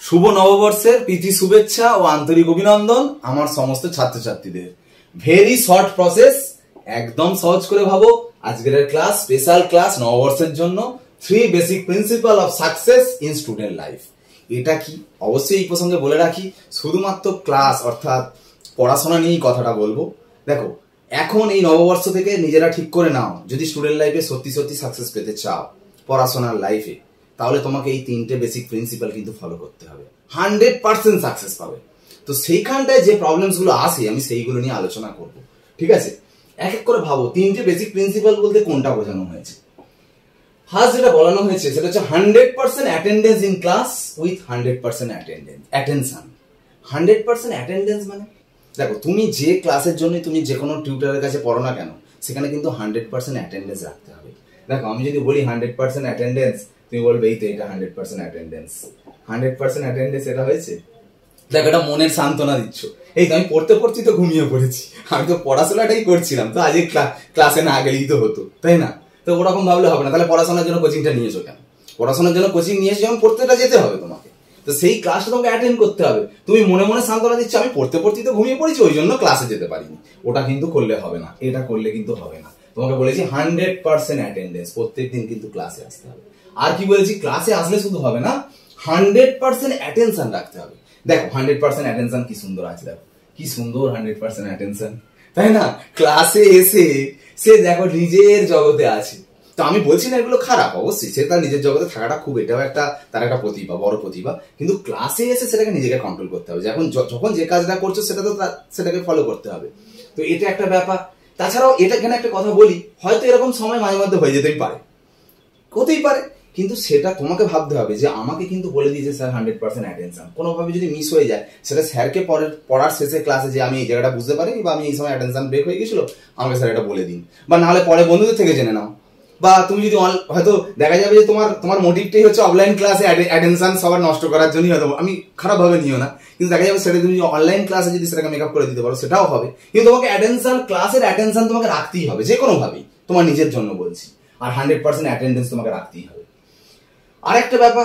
শুভ নববর্ষের প্রীতি শুভেচ্ছা ও আন্তরিক অভিনন্দন আমার সমস্ত ছাত্রছাত্রীদের। ভেরি শর্ট প্রসেস, একদম সহজ করে ভাবো। আজকের ক্লাস স্পেশাল ক্লাস নববর্ষের জন্য 3 basic principal of success in student life. এটা কি অবশ্যই এই প্রসঙ্গে বলে রাখি, শুধুমাত্র ক্লাস অর্থাৎ পড়াশোনা নিয়েই কথাটা বলবো। দেখো, এখন এই নববর্ষ থেকে নিজেরা ঠিক করে নাও, যদি স্টুডেন্ট লাইফে সত্যি সত্যি সাকসেস পেতে চাও পড়াশোনার লাইফে, তাহলে তোমাকে এই 3টে বেসিক প্রিন্সিপাল কিন্তু ফলো করতে হবে। 100% সাকসেস পাবে। তো সেইখানটায় যে প্রবলেমস গুলো আসে আমি সেইগুলো নিয়ে আলোচনা করব, ঠিক আছে? এক এক করে ভাবো 3টে বেসিক প্রিন্সিপাল বলতে কোনটা বোঝানো হয়েছে। ফার্স্ট যেটা বলানো হয়েছে সেটা হচ্ছে 100% attendance in class with 100% attention. 100% attendance মানে দেখো, তুমি যে ক্লাসের জন্য তুমি যে কোনো টিউটারের কাছে পড়ো না কেন, সেখানে কিন্তু 100% অ্যাটেন্ডেন্স রাখতে হবে। দেখো, আমি যদি বলি 100% অ্যাটেন্ডেন্স, তুমি বলবে এই তো এটা 100% অ্যাটেন্ডেন্স। 100% অ্যাটেন্ডেন্স এটা হয়েছে? দেখো, এটা মনের সান্ত্বনা দিচ্ছ। এই তো আমি পড়তে পড়ছি তো ঘুমিয়ে পড়েছি, আমি তো পড়াশোনাটাই করছিলাম, তো আজকে ক্লাসে না গেলেই তো হতো, তাই না? তো ওরকম ভাবলে হবে না। তাহলে পড়াশোনার জন্য কোচিংটা নিয়েছো কেন? পড়াশোনার জন্য কোচিং নিয়েছো যখন, পড়তেটা যেতে হবে তোমাকে, তো সেই ক্লাসটা তোমাকে অ্যাটেন্ড করতে হবে। তুমি মনে মনে সান্ত্বনা দিচ্ছ আমি পড়তে পড়তেই তো ঘুমিয়ে পড়েছি, ওই জন্য ক্লাসে যেতে পারিনি। ওটা কিন্তু করলে হবে না, এটা করলে কিন্তু হবে না। তোমাকে বলেছি 100% অ্যাটেন্ডেন্স, প্রত্যেকদিন কিন্তু ক্লাসে আসতে হবে। আর কি বলেছি, ক্লাসে আসলে শুধু হবে না, 100% অ্যাটেনশন রাখতে হবে। দেখো 100% অ্যাটেনশন কি সুন্দর আছে, দেখো কি সুন্দর 100% অ্যাটেনশন, তাই না? ক্লাসে এসে সে দেখো নিজের জগতে আছে। তো আমি বলছি না এগুলো খারাপ, অবশ্যই সে তার নিজের জগতে থাকাটা খুব, এটাও একটা তার একটা প্রতিভা, বড় প্রতিভা। কিন্তু ক্লাসে এসে সেটাকে নিজেকে কন্ট্রোল করতে হবে। যখন যে কাজটা করছো সেটা তো সেটাকে ফলো করতে হবে। তো এটা একটা ব্যাপার। তাছাড়াও এটা এখানে একটা কথা বলি, হয়তো এরকম সময় মাঝে মধ্যে হয়ে যেতেই পারে, হতেই পারে, কিন্তু সেটা তোমাকে ভাবতে হবে যে আমাকে কিন্তু বলে দিয়েছে স্যার 100% অ্যাটেনশন। কোনোভাবে যদি মিস হয়ে যায়, সেটা স্যারকে পড়ার শেষে ক্লাসে যে আমি এই জায়গাটা বুঝতে পারিনি বা আমি এই সময় অ্যাটেনশন ব্রেক হয়ে গেছিল, আমাকে স্যার এটা বলে দিন। বা নাহলে পরে বন্ধুদের থেকে জেনে নাও। বা তুমি যদি হয়তো দেখা যাবে যে তোমার মোটিভটাই হচ্ছে অফলাইন ক্লাসে অ্যাটেনশন সবার নষ্ট করার জন্যই, হয়তো আমি খারাপ ভাবে নিও না, কিন্তু দেখা যাবে সেটা তুমি অনলাইন ক্লাসে যদি সেটাকে মেকআপ করে দিতে পারো সেটাও হবে। কিন্তু তোমাকে অ্যাটেনশন, ক্লাসের অ্যাটেনশন তোমাকে রাখতেই হবে, যে কোনো ভাবেই, তোমার নিজের জন্য বলছি। আর 100% অ্যাটেন্ডেন্স তোমাকে রাখতেই হবে। আর একটা ব্যাপার,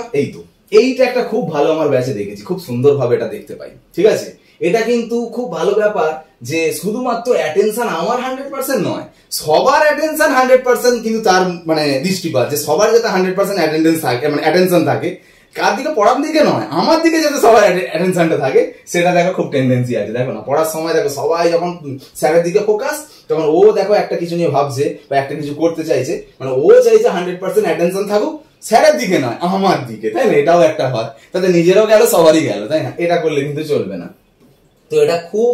এইটা একটা খুব ভালো আমার ব্যাচে দেখেছি, খুব সুন্দরভাবে এটা দেখতে পাই, ঠিক আছে? এটা কিন্তু খুব ভালো ব্যাপার যে শুধুমাত্র অ্যাটেনশন আমার 100% নয়, সবার অ্যাটেনশন 100% কিন্তু তার মানে দৃষ্টিপাত, যে সবার যাতে 100% অ্যাটেন্ডেন্স থাকে, মানে অ্যাটেনশন থাকে, কার দিকে? পড়ার দিকে নয়, আমার দিকে যাতে সবার অ্যাটেনশনটা থাকে, সেটা দেখো খুব টেন্ডেন্সি আছে। দেখো না, পড়ার সময় দেখো সবাই যখন স্যারের দিকে ফোকাস, তখন ও দেখো একটা কিছু নিয়ে ভাবছে বা একটা কিছু করতে চাইছে, মানে ও চাইছে 100% অ্যাটেনশন থাকুক স্যারের দিকে নয়, আমার দিকে, তাই না? এটাও একটা হয়, তাতে নিজেরও গেল সবারই গেল, তাই না? এটা করলে কিন্তু চলবে না। তো এটা খুব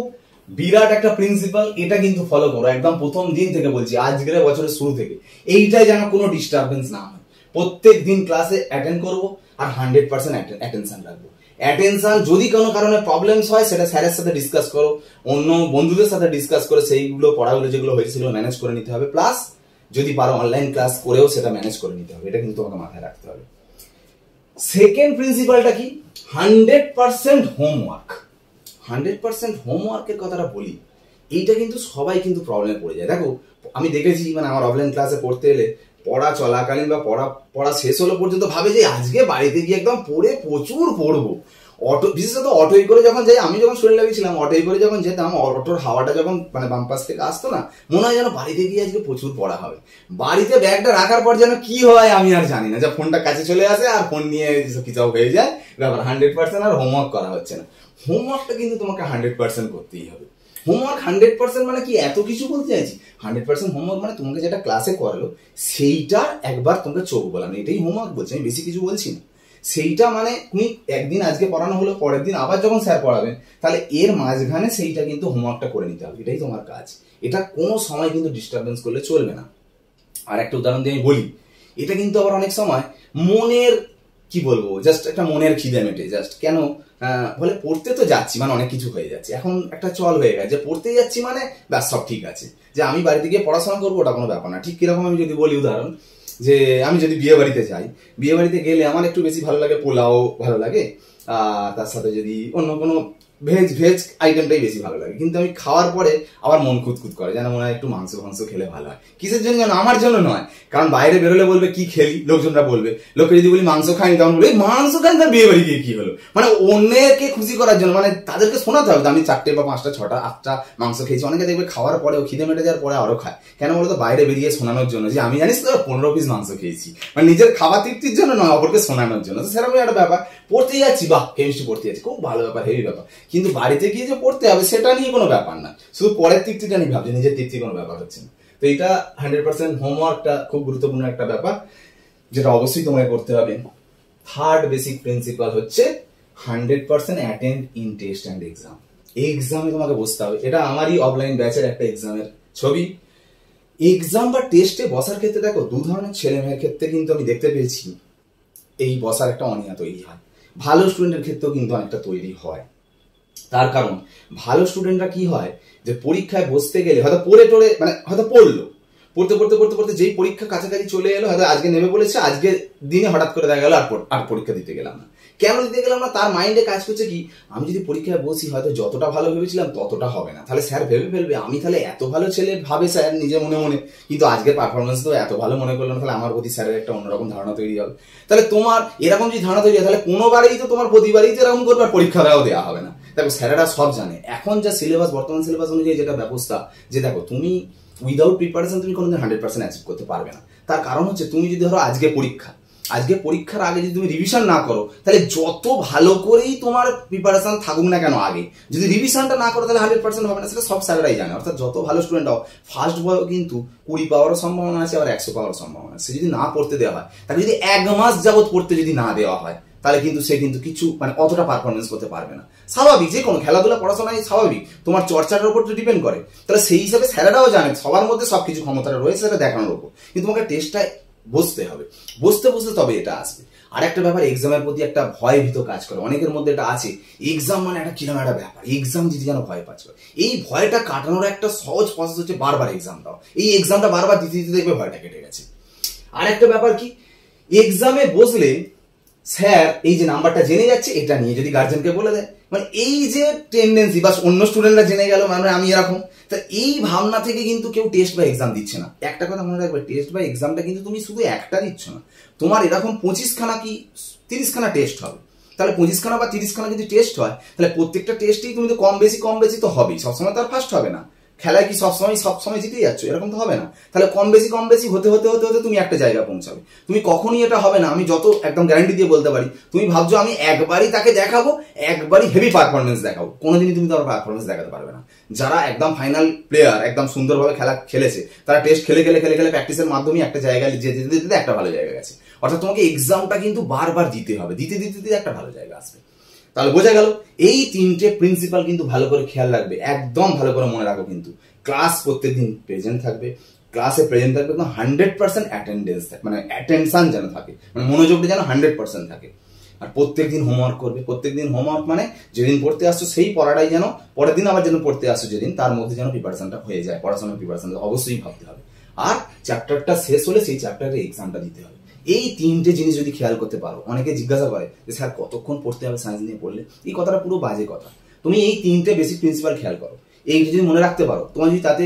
বিরাট একটা প্রিন্সিপাল, এটা কিন্তু ফলো করো একদম প্রথম দিন থেকে বলছি, আজকের বছরের শুরু থেকে। এইটাই যেন কোনো ডিস্টারবেন্স না হয়। প্রত্যেক দিন ক্লাসে অ্যাটেন্ড করবো আর 100% অ্যাটেনশন রাখবো। অ্যাটেনশন যদি কোনো কারণে প্রবলেমস হয়, সেটা স্যারের সাথে ডিসকাস করো, অন্য বন্ধুদের সাথে ডিসকাস করে সেইগুলো পড়াগুলো যেগুলো হয়েছে সেগুলো ম্যানেজ করে নিতে হবে। প্লাস যদি পারো অনলাইন ক্লাস করেও সেটা ম্যানেজ করে নিতে হবে। এটা কিন্তু তোমাকে মাথায় রাখতে হবে। সেকেন্ড প্রিন্সিপালটা কি? 100% হোমওয়ার্ক। 100% হোমওয়ার্কের কথাটা বলি, এইটা কিন্তু সবাই কিন্তু প্রবলেমে পড়ে যায়। দেখো, আমি দেখেছি, মানে আমার অফলাইন ক্লাসে পড়তে এলে পড়া চলাকালীন বা পড়া শেষ হলো পর্যন্ত ভাবে যে আজকে বাড়িতে গিয়ে একদম পড়ে প্রচুর পড়বো। বিশেষত অটোই করে যখন যাই, আমি যখন শরীর লাগিয়েছিলাম, অটোই করে যখন যেতাম, অটোর হাওয়াটা যখন মানে বাম পাশ থেকে আসতো না, মনে হয় যেন বাড়িতে গিয়ে আজকে প্রচুর পড়া হবে। বাড়িতে ব্যাগটা রাখার পর যেন কি হয় আমি আর জানি না, যে ফোনটা কাছে চলে আসে আর ফোন নিয়ে কিছু হয়ে যায় ব্যাপার। 100% আর হোমওয়ার্ক করা হচ্ছে না। হোমওয়ার্কটা কিন্তু তোমাকে 100% করতেই হবে। হোমওয়ার্ক 100% মানে কি এত কিছু বলতে চাইছি? 100% হোমওয়ার্ক মানে তোমাকে যেটা ক্লাসে করালো সেইটা একবার তোমাকে চোখ বলানো, এটাই হোমওয়ার্ক বলছি, আমি বেশি কিছু বলছি না। সেইটা মানে তুমি একদিন আজকে পড়ানো হলো, পরের দিন আবার যখন স্যার পড়াবেন, তাহলে এর মাঝখানে সেইটা কিন্তু হোমওয়ার্কটা করে নিতে হবে। এটাই তোমার কাজ। এটা কোনো সময় কিন্তু ডিস্টারবেন্স করলে চলবে না। আর একটা উদাহরণ দিয়ে আমি বলি, এটা কিন্তু আবার অনেক সময় মনের, কি বলবো, জাস্ট একটা মনের খিদে মেটে, জাস্ট কেন বলে পড়তে তো যাচ্ছি, মানে অনেক কিছু হয়ে যাচ্ছে, এখন একটা চল হয়ে গেছে যে পড়তে যাচ্ছি মানে ব্যাস সব ঠিক আছে, যে আমি বাড়িতে গিয়ে পড়াশোনা করবো ওটা কোনো ব্যাপার না। ঠিক কিরকম আমি যদি বলি উদাহরণ, যে আমি যদি বিয়ে বাড়িতে যাই, বিয়ে বাড়িতে গেলে আমার একটু বেশি ভালো লাগে পোলাও, ভালো লাগে, আর তার সাথে যদি অন্য কোনো ভেজ ভেজ আইটেমটাই বেশি ভালো লাগে, কিন্তু আমি খাওয়ার পরে আবার মন খুঁতখুত করে, যেন মনে হয় একটু মাংস ফাংস খেলে ভালো হয়। কিসের জন্য জানো? আমার জন্য নয়, কারণ বাইরে বেরোলে বলবে কি খেলি, লোকজনরা বলবে। লোকে যদি বলি মাংস খাইনি, তখন বলবে মাংস খাই তার বিয়ে বাড়ি গিয়ে কি হলো, মানে অন্যকে খুশি করার জন্য, মানে তাদেরকে শোনাতে হবে আমি 4টে বা 5টা 6টা 8টা মাংস খেয়েছি। অনেকে দেখবে খাওয়ার পরেও খিদে মেটে যাওয়ার পরে আরো খায়, কেন বলতো? বাইরে বেরিয়ে শোনানোর জন্য যে আমি জানিস তো 15 পিস মাংস খেয়েছি, মানে নিজের খাবার তৃপ্তির জন্য নয়, অপরকে শোনানোর জন্য। তো সেরকম একটা ব্যাপার। পড়তে যাচ্ছি, বাহ কেমিস্ট্রি পড়তে যাচ্ছি, খুব ভালো ব্যাপার, হেভি ব্যাপার, কিন্তু বাড়িতে গিয়ে যে পড়তে হবে সেটা নিয়ে কোনো ব্যাপার না, শুধু পরের তৃপ্তিটা নিয়ে ভাবছি, নিজের তৃপ্তি কোনো ব্যাপার হচ্ছে না। তো এটা 100% হোমওয়ার্কটা খুব গুরুত্বপূর্ণ একটা ব্যাপার, যেটা অবশ্যই তোমাকে করতে হবে। থার্ড বেসিক প্রিন্সিপাল হচ্ছে 100% attend in test and exam. এক্সামে তোমাকে বসতে হবে। এটা আমারই অফলাইন ব্যাচের একটা এক্সামের ছবি। এক্সাম বা টেস্টে বসার ক্ষেত্রে দেখো, 2 ধরনের ছেলে মেয়ের ক্ষেত্রে কিন্তু আমি দেখতে পেয়েছি এই বসার একটা অনীহা তৈরি হয়। ভালো স্টুডেন্টের ক্ষেত্রেও কিন্তু অনেকটা তৈরি হয়। তার কারণ ভালো স্টুডেন্টরা কি হয়, যে পরীক্ষায় বসতে গেলে হয়তো পড়ে টড়ে, মানে হয়তো পড়লো, পড়তে পড়তে পড়তে পড়তে যেই পরীক্ষা কাছাকাছি চলে এলো, হয়তো আজকে নেমে বলেছে, আজকে দিনে হঠাৎ করে দেখা গেল আর পরীক্ষা দিতে গেলাম না। কেন দিতে গেলাম না? তার মাইন্ডে কাজ করছে কি, আমি যদি পরীক্ষায় বসি হয়তো যতটা ভালো ভেবেছিলাম ততটা হবে না, তাহলে স্যার ভেবে ফেলবে আমি তাহলে এত ভালো ছেলে ভাবে স্যার নিজে মনে মনে, কিন্তু আজকের পারফরমেন্স তো এত ভালো মনে করলো না, তাহলে আমার প্রতি স্যারের একটা অন্যরকম ধারণা তৈরি হবে। তাহলে তোমার এরকম যদি ধারণা তৈরি হয়, তাহলে কোনোবারেই তো তোমার প্রতিবারই তো এরকম করবে, আর পরীক্ষাটাও দেওয়া হবে না। দেখো স্যারেরা সব জানে, এখন যা সিলেবাস, বর্তমান সিলেবাস অনুযায়ী যেটা ব্যবস্থা, যে দেখো তুমি উইদাউট প্রিপারেশন তুমি কোনোদিন 100% অ্যাচিভ করতে পারবে না। তার কারণ হচ্ছে তুমি যদি ধরো আজকে পরীক্ষার আগে যদি তুমি রিভিশন না করো, তাহলে যত ভালো করেই তোমার প্রিপারেশন থাকুক না কেন, আগে যদি রিভিশনটা না করো তাহলে 100% হবে না, সেটা সব স্যারেরাই জানে। অর্থাৎ যত ভালো স্টুডেন্ট হও, ফার্স্ট বয়ও কিন্তু 20 পাওয়ারও সম্ভাবনা আছে, আবার 100 পাওয়ারও সম্ভাবনা আছে। সে যদি না পড়তে দেওয়া হয়, তাকে যদি 1 মাস যাবত পড়তে যদি না দেওয়া হয়, তাহলে কিন্তু সে কিন্তু কিছু মানে অতটা পারফরমেন্স করতে পারবে না। স্বাভাবিক, যে কোনো খেলাধুলা পড়াশোনায় স্বাভাবিক, তোমার চর্চাটার উপর ডিপেন্ড করে। তাহলে সেই হিসাবে স্যারেরাও জানে সবার মধ্যে সবকিছু ক্ষমতাটা রয়েছে, সেটা দেখানোর উপর। কিন্তু তোমাকে টেস্টটায় বসতে হবে, বসতে তবে এটা আসবে। আর একটা ব্যাপার, এক্সামের প্রতি একটা ভয় ভীত কাজ করে অনেকের মধ্যে, এটা আছে এক্সাম মানে একটা কিরকম একটা ব্যাপার, এক্সাম যদি যেন ভয় কাজ করে। এই ভয়টা কাটানোর একটা সহজ প্রসেস হচ্ছে বারবার এক্সাম দাও। এই এক্সামটা বারবার দিতে দিতে দেখবে ভয়টা কেটে গেছে। আর একটা ব্যাপার কি, এক্সামে বসলে স্যার এই যে নাম্বারটা জেনে যাচ্ছে, এটা নিয়ে যদি গার্জেনকে বলে দেয়, মানে এই যে টেন্ডেন্সি, বা অন্য স্টুডেন্টরা জেনে গেল মানে আমি এরকম, তা এই ভাবনা থেকে কিন্তু কেউ টেস্ট বা এক্সাম দিচ্ছে না। একটা কথা মনে রাখবে, টেস্ট বা এক্সামটা কিন্তু তুমি শুধু একটা দিচ্ছ না, তোমার এরকম 25 খানা কি 30 খানা টেস্ট হবে। তাহলে 25 খানা বা 30 খানা যদি টেস্ট হয়, তাহলে প্রত্যেকটা টেস্টেই তুমি তো কম বেশি তো হবেই, সবসময় তো আর ফার্স্ট হবে না। খেলায় কি সবসময় জিতে যাচ্ছ, এরকম তো হবে না। তাহলে কম বেশি হতে হতে তুমি একটা জায়গা পৌঁছাবে। তুমি কখনই এটা হবে না, আমি যত একদম গ্যারান্টি দিয়ে বলতে পারি, তুমি ভাবছো আমি একবারই তাকে দেখাবো, একবারই হেভি পারফরমেন্স দেখাবো, কোনোদিনই তুমি তার পারফরমেন্স দেখাতে পারবে না। যারা একদম ফাইনাল প্লেয়ার, একদম সুন্দরভাবে খেলা খেলেছে, তারা টেস্ট খেলে প্র্যাকটিসের মাধ্যমে একটা জায়গায় যেতে একটা ভালো জায়গা গেছে। অর্থাৎ তোমাকে এক্সামটা কিন্তু বারবার দিতে হবে, দিতে একটা ভালো জায়গা আসবে। তাহলে বোঝা গেল, এই 3টে প্রিন্সিপাল কিন্তু ভালো করে খেয়াল রাখবে, একদম ভালো করে মনে রাখো। কিন্তু ক্লাস প্রত্যেকদিন প্রেজেন্ট থাকবে, ক্লাসে প্রেজেন্ট থাকবে, 100% অ্যাটেন্ডেন্স থাকে, মানে অ্যাটেনশন যেন থাকে, মানে মনোযোগটা যেন 100% থাকে। আর প্রত্যেকদিন হোমওয়ার্ক করবে। প্রত্যেকদিন হোমওয়ার্ক মানে যেদিন পড়তে আসছো সেই পড়াটাই যেন পরের দিন আবার যেন পড়তে আসছো যেদিন, তার মধ্যে যেন প্রিপারেশনটা হয়ে যায়। পড়াশোনার প্রিপারেশনটা অবশ্যই ভাবতে হবে। আর চ্যাপ্টারটা শেষ হলে সেই চ্যাপ্টারের এক্সামটা দিতে হবে। এই 3টে জিনিস যদি খেয়াল করতে পারো, অনেকে জিজ্ঞাসা করে যে স্যার কতক্ষণ পড়তে হবে সায়েন্স নিয়ে পড়লে, এই কথাটা পুরো বাজে কথা। তুমি এই 3টে বেসিক প্রিন্সিপাল খেয়াল করো, এই যদি মনে রাখতে পারো, তোমার যদি তাতে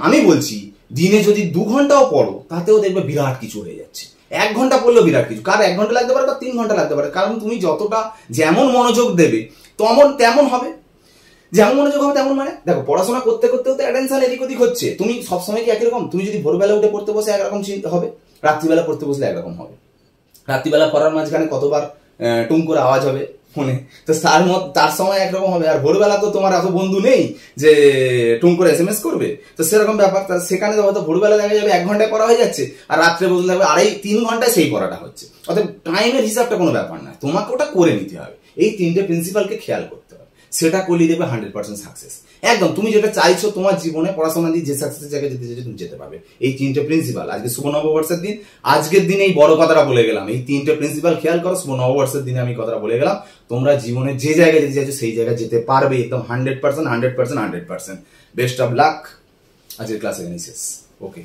আমি বলছি দিনে যদি 2 ঘন্টাও পড়ো, তাতেও দেখবে বিরাট কিছু হয়ে যাচ্ছে। 1 ঘন্টা পড়লেও বিরাট কিছু, কার 1 ঘন্টা লাগতে পারে বা 3 ঘন্টা লাগতে পারে, কারণ তুমি যতটা যেমন মনোযোগ দেবে তেমন হবে। যেমন মনোযোগ হবে তেমন, মানে দেখো পড়াশোনা করতে অ্যাটেনশন এদিক ওদিক হচ্ছে, তুমি সবসময় কি একই রকম? তুমি যদি ভোরবেলা উঠে পড়তে বসে একরকম চিন্তা হবে, রাত্রিবেলা পড়তে বসলে একরকম হবে। রাত্রিবেলা পড়ার মাঝখানে কতবার টুম করে আওয়াজ হবে ফোনে, তো তার সময় একরকম হবে। আর ভোরবেলা তো তোমার এত বন্ধু নেই যে টুম করে SMS করবে, তো সেরকম ব্যাপার। সেখানে হয়তো ভোরবেলা দেখা যাবে 1 ঘন্টায় পড়া হয়ে যাচ্ছে, আর রাত্রে বসলে থাকবে 2.5-3 ঘন্টায় সেই পড়াটা হচ্ছে। অর্থাৎ টাইমের হিসাবটা কোনো ব্যাপার না, তোমাকে ওটা করে নিতে হবে। এই 3টে প্রিন্সিপালকে খেয়াল করতে হবে, সেটা করলেই দেবে 100% সাকসেস। একদম তুমি যেটা চাইছো তোমার জীবনে পড়াশোনা দিয়ে যে সাকসেসের জায়গায় যেতে চাইছো তুমি যেতে পারবে। এই 3টে প্রিন্সিপাল, আজকে শুভ নববর্ষের দিন, আজকের দিনে এই বড় কথাটা বলে গেলাম। এই 3টে প্রিন্সিপাল খেয়াল করো, শুভ নববর্ষের দিনে আমি কথাটা বলে গেলাম। তোমরা জীবনে যে জায়গায় যেতে চাইছো সেই জায়গায় যেতে পারবে, একদম 100%। Best of luck. আজকের ক্লাস এখানেই শেষ। ওকে।